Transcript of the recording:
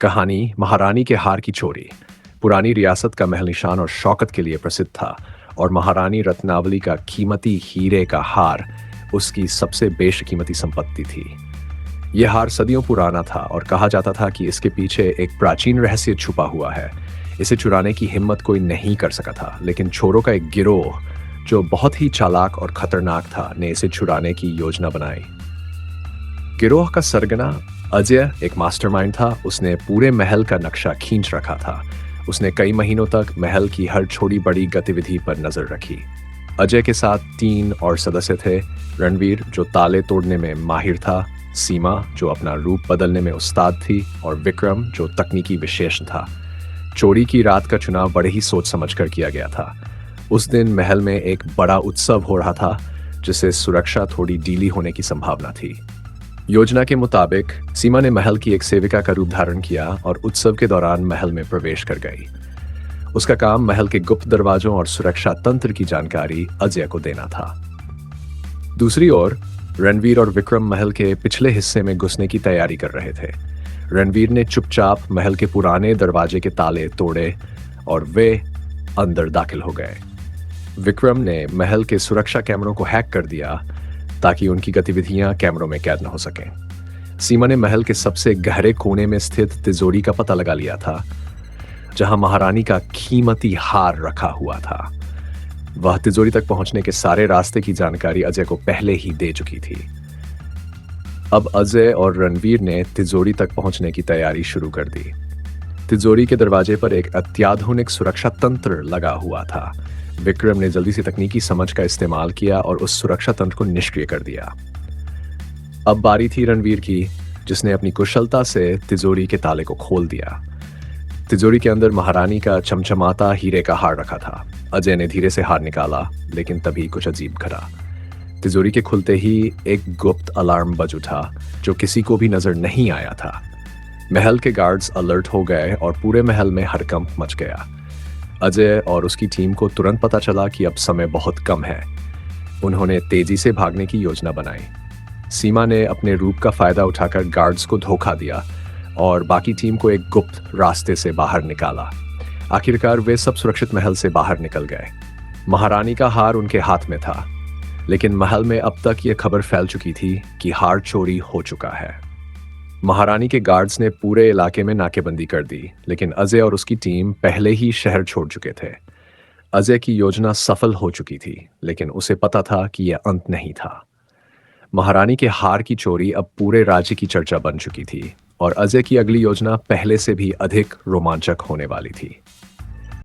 कहानी महारानी के हार की चोरी। पुरानी रियासत का महल निशान और शौकत के लिए प्रसिद्ध था, और महारानी रत्नावली का कीमती हीरे का हार उसकी सबसे बेशकीमती संपत्ति थी। यह हार सदियों पुराना था और कहा जाता था कि इसके पीछे एक प्राचीन रहस्य छुपा हुआ है। इसे चुराने की हिम्मत कोई नहीं कर सका था, लेकिन चोरों का एक गिरोह जो बहुत ही चालाक और खतरनाक था ने इसे चुराने की योजना बनाई। गिरोह का सरगना अजय एक मास्टरमाइंड था। उसने पूरे महल का नक्शा खींच रखा था। उसने कई महीनों तक महल की हर छोटी बड़ी गतिविधि पर नजर रखी। अजय के साथ 3 और सदस्य थे। रणवीर, जो ताले तोड़ने में माहिर था, सीमा, जो अपना रूप बदलने में उस्ताद थी, और विक्रम, जो तकनीकी विशेष था। चोरी की रात का चुनाव बड़े ही सोच समझकर किया गया था। उस दिन महल में एक बड़ा उत्सव हो रहा था, जिससे सुरक्षा थोड़ी ढीली होने की संभावना थी। योजना के मुताबिक सीमा ने महल की एक सेविका का रूप धारण किया और उत्सव के दौरान महल में प्रवेश कर गई। उसका काम महल के गुप्त दरवाजों और सुरक्षा तंत्र की जानकारी अजय को देना था। दूसरी ओर रणवीर और विक्रम महल के पिछले हिस्से में घुसने की तैयारी कर रहे थे। रणवीर ने चुपचाप महल के पुराने दरवाजे के ताले तोड़े और वे अंदर दाखिल हो गए। विक्रम ने महल के सुरक्षा कैमरों को हैक कर दिया ताकि उनकी गतिविधियां कैमरों में कैद न हो सकें। सीमा ने महल के सबसे गहरे कोने में स्थित तिजोरी का पता लगा लिया था, जहां महारानी का कीमती हार रखा हुआ था। वह तिजोरी तक पहुंचने के सारे रास्ते की जानकारी अजय को पहले ही दे चुकी थी। अब अजय और रणवीर ने तिजोरी तक पहुंचने की तैयारी शुरू कर दी। तिजोरी के दरवाजे पर एक अत्याधुनिक सुरक्षा तंत्र लगा हुआ था। विक्रम ने जल्दी से तकनीकी समझ का इस्तेमाल किया और उस सुरक्षा तंत्र को निष्क्रिय कर दिया। अब बारी थी रणवीर की, जिसने अपनी कुशलता से तिजोरी के ताले को खोल दिया। तिजोरी के अंदर महारानी का चमचमाता हीरे का हार रखा था। अजय ने धीरे से हार निकाला, लेकिन तभी कुछ अजीब घटा। तिजोरी के खुलते ही एक गुप्त अलार्म बज उठा, जो किसी को भी नजर नहीं आया था। महल के गार्ड्स अलर्ट हो गए और पूरे महल में हड़कंप मच गया। अजय और उसकी टीम को तुरंत पता चला कि अब समय बहुत कम है। उन्होंने तेजी से भागने की योजना बनाई। सीमा ने अपने रूप का फायदा उठाकर गार्ड्स को धोखा दिया और बाकी टीम को एक गुप्त रास्ते से बाहर निकाला। आखिरकार वे सब सुरक्षित महल से बाहर निकल गए। महारानी का हार उनके हाथ में था, लेकिन महल में अब तक ये खबर फैल चुकी थी कि हार चोरी हो चुका है। महारानी के गार्ड्स ने पूरे इलाके में नाकेबंदी कर दी, लेकिन अजय और उसकी टीम पहले ही शहर छोड़ चुके थे। अजय की योजना सफल हो चुकी थी, लेकिन उसे पता था कि यह अंत नहीं था। महारानी के हार की चोरी अब पूरे राज्य की चर्चा बन चुकी थी, और अजय की अगली योजना पहले से भी अधिक रोमांचक होने वाली थी।